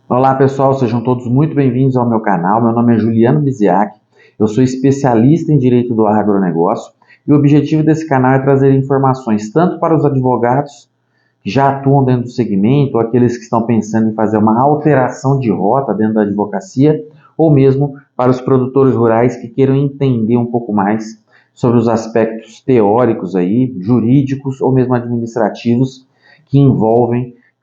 Olá pessoal, sejam todos muito bem-vindos ao meu canal. Meu nome é Juliano Biziak, eu sou especialista em Direito do Agronegócio e o objetivo desse canal é trazer informações tanto para os advogados que já atuam dentro do segmento, ou aqueles que estão pensando em fazer uma alteração de rota dentro da advocacia, ou mesmo para os produtores rurais que queiram entender um pouco mais sobre os aspectos teóricos aí, jurídicos ou mesmo administrativos que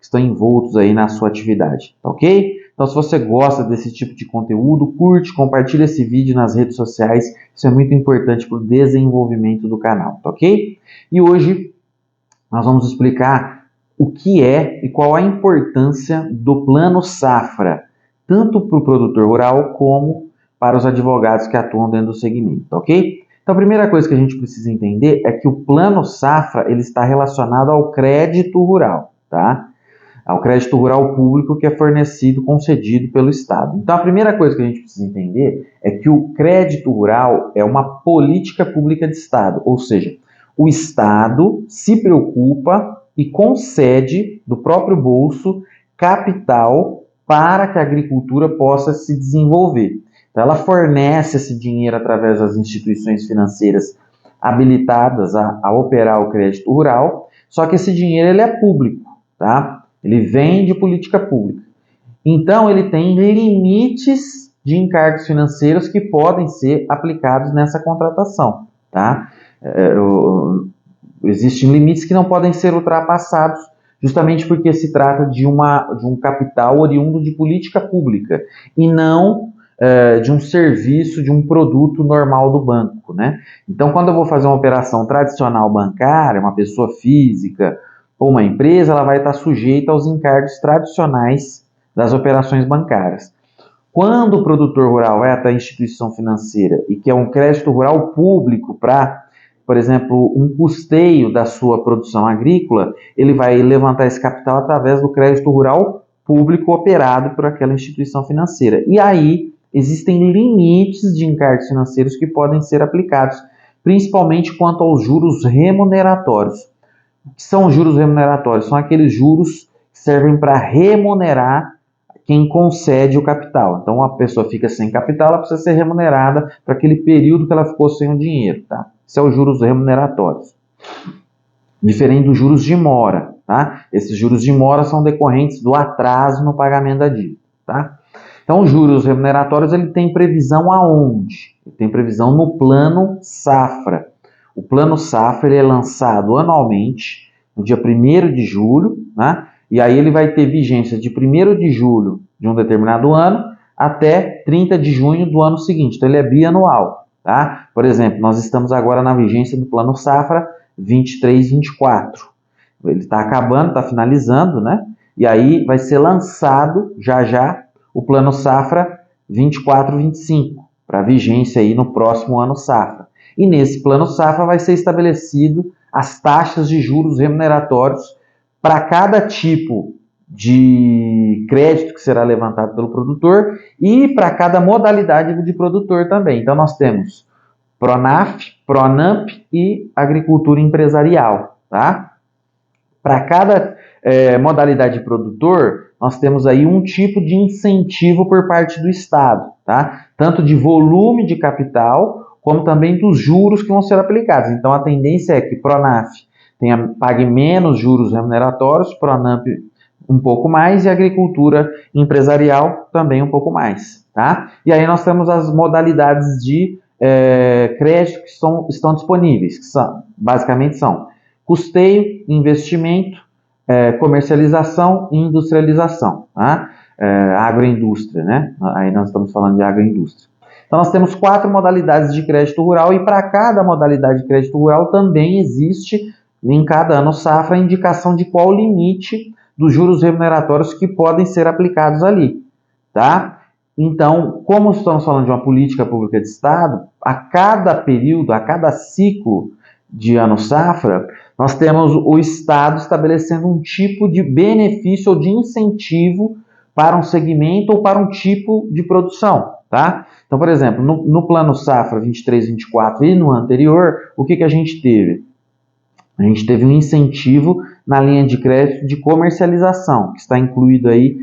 estão envoltos aí na sua atividade, tá ok? Então, se você gosta desse tipo de conteúdo, curte, compartilha esse vídeo nas redes sociais, isso é muito importante para o desenvolvimento do canal, tá ok? E hoje nós vamos explicar o que é e qual a importância do Plano Safra, tanto para o produtor rural como para os advogados que atuam dentro do segmento, tá ok? Então, a primeira coisa que a gente precisa entender é que o Plano Safra ele está relacionado ao crédito rural, tá? Ao crédito rural público que é fornecido, concedido pelo Estado. Então, a primeira coisa que a gente precisa entender é que o crédito rural é uma política pública de Estado, ou seja, o Estado se preocupa e concede do próprio bolso capital para que a agricultura possa se desenvolver. Então, ela fornece esse dinheiro através das instituições financeiras habilitadas a operar o crédito rural, só que esse dinheiro ele é público, tá? Ele vem de política pública. Então, ele tem limites de encargos financeiros que podem ser aplicados nessa contratação, tá? Existem limites que não podem ser ultrapassados, justamente porque se trata de um capital oriundo de política pública e não de um serviço, de um produto normal do banco, né? Então, quando eu vou fazer uma operação tradicional bancária, uma pessoa física ou uma empresa, ela vai estar sujeita aos encargos tradicionais das operações bancárias. Quando o produtor rural vai até a instituição financeira e quer um crédito rural público para, por exemplo, um custeio da sua produção agrícola, ele vai levantar esse capital através do crédito rural público operado por aquela instituição financeira. E aí existem limites de encargos financeiros que podem ser aplicados, principalmente quanto aos juros remuneratórios. O que são os juros remuneratórios? São aqueles juros que servem para remunerar quem concede o capital. Então, a pessoa fica sem capital, ela precisa ser remunerada para aquele período que ela ficou sem o dinheiro, tá? Isso é os juros remuneratórios. Diferente dos juros de mora, tá? Esses juros de mora são decorrentes do atraso no pagamento da dívida, tá? Então, os juros remuneratórios, ele tem previsão aonde? Ele tem previsão no Plano Safra. O Plano Safra ele é lançado anualmente, no dia 1º de julho, né? E aí ele vai ter vigência de 1º de julho de um determinado ano até 30 de junho do ano seguinte. Então ele é bianual, tá? Por exemplo, nós estamos agora na vigência do Plano Safra 23-24. Ele está acabando, está finalizando, né? E aí vai ser lançado já o Plano Safra 24-25, para vigência aí no próximo ano Safra. E nesse Plano Safra vai ser estabelecido as taxas de juros remuneratórios para cada tipo de crédito que será levantado pelo produtor e para cada modalidade de produtor também. Então nós temos Pronaf, Pronamp e agricultura empresarial, tá? Para cada modalidade de produtor, nós temos aí um tipo de incentivo por parte do Estado, tá? Tanto de volume de capital, como também dos juros que vão ser aplicados. Então, a tendência é que Pronaf pague menos juros remuneratórios, Pronamp um pouco mais e agricultura empresarial também um pouco mais, tá? E aí nós temos as modalidades de crédito que estão disponíveis, que basicamente são custeio, investimento, comercialização e industrialização, tá? Agroindústria, né? Aí nós estamos falando de agroindústria. Então nós temos 4 modalidades de crédito rural e para cada modalidade de crédito rural também existe, em cada ano safra, a indicação de qual o limite dos juros remuneratórios que podem ser aplicados ali, tá? Então, como estamos falando de uma política pública de Estado, a cada período, a cada ciclo de ano safra, nós temos o Estado estabelecendo um tipo de benefício ou de incentivo para um segmento ou para um tipo de produção, tá? Então, por exemplo, no Plano Safra 23-24 e no anterior, o que a gente teve? A gente teve um incentivo na linha de crédito de comercialização, que está incluído aí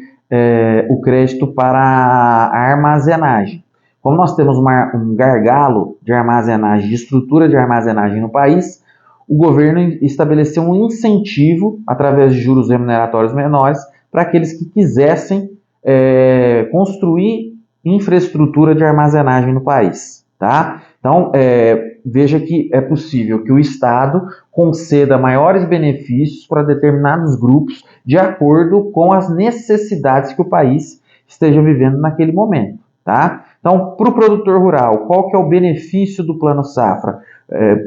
o crédito para a armazenagem. Como nós temos um gargalo de armazenagem, de estrutura de armazenagem no país, o governo estabeleceu um incentivo, através de juros remuneratórios menores, para aqueles que quisessem construir infraestrutura de armazenagem no país. Tá? Então, veja que é possível que o Estado conceda maiores benefícios para determinados grupos de acordo com as necessidades que o país esteja vivendo naquele momento. Tá? Então, para o produtor rural, qual que é o benefício do Plano Safra?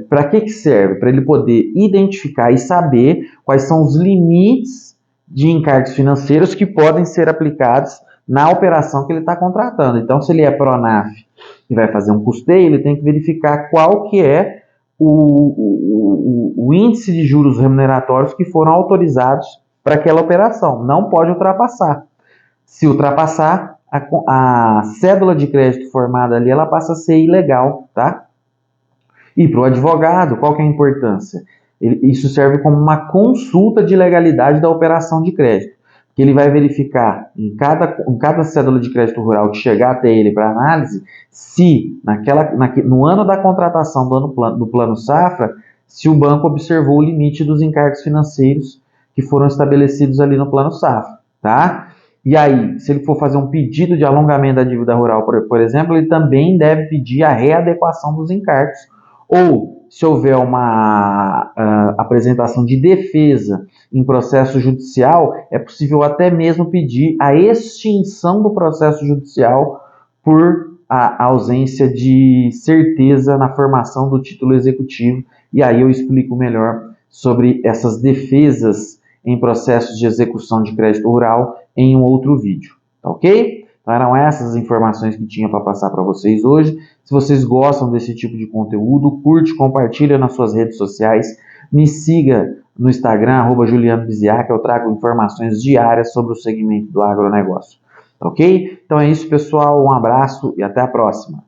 Para que serve? Para ele poder identificar e saber quais são os limites de encargos financeiros que podem ser aplicados na operação que ele está contratando. Então, se ele é Pronaf e vai fazer um custeio, ele tem que verificar qual que é o índice de juros remuneratórios que foram autorizados para aquela operação. Não pode ultrapassar. Se ultrapassar, a cédula de crédito formada ali, ela passa a ser ilegal, tá? E para o advogado, qual que é a importância? Isso serve como uma consulta de legalidade da operação de crédito, que ele vai verificar em cada cédula de crédito rural que chegar até ele para análise, se no ano da contratação do plano Safra, se o banco observou o limite dos encargos financeiros que foram estabelecidos ali no plano Safra, tá? E aí, se ele for fazer um pedido de alongamento da dívida rural, por exemplo, ele também deve pedir a readequação dos encargos. Ou, se houver uma apresentação de defesa em processo judicial, é possível até mesmo pedir a extinção do processo judicial por a ausência de certeza na formação do título executivo. E aí eu explico melhor sobre essas defesas em processos de execução de crédito rural em um outro vídeo, tá ok? Então eram essas as informações que tinha para passar para vocês hoje. Se vocês gostam desse tipo de conteúdo, curte, compartilha nas suas redes sociais, me siga no Instagram, @JulianoBiziac, eu trago informações diárias sobre o segmento do agronegócio, tá ok? Então é isso, pessoal, um abraço e até a próxima.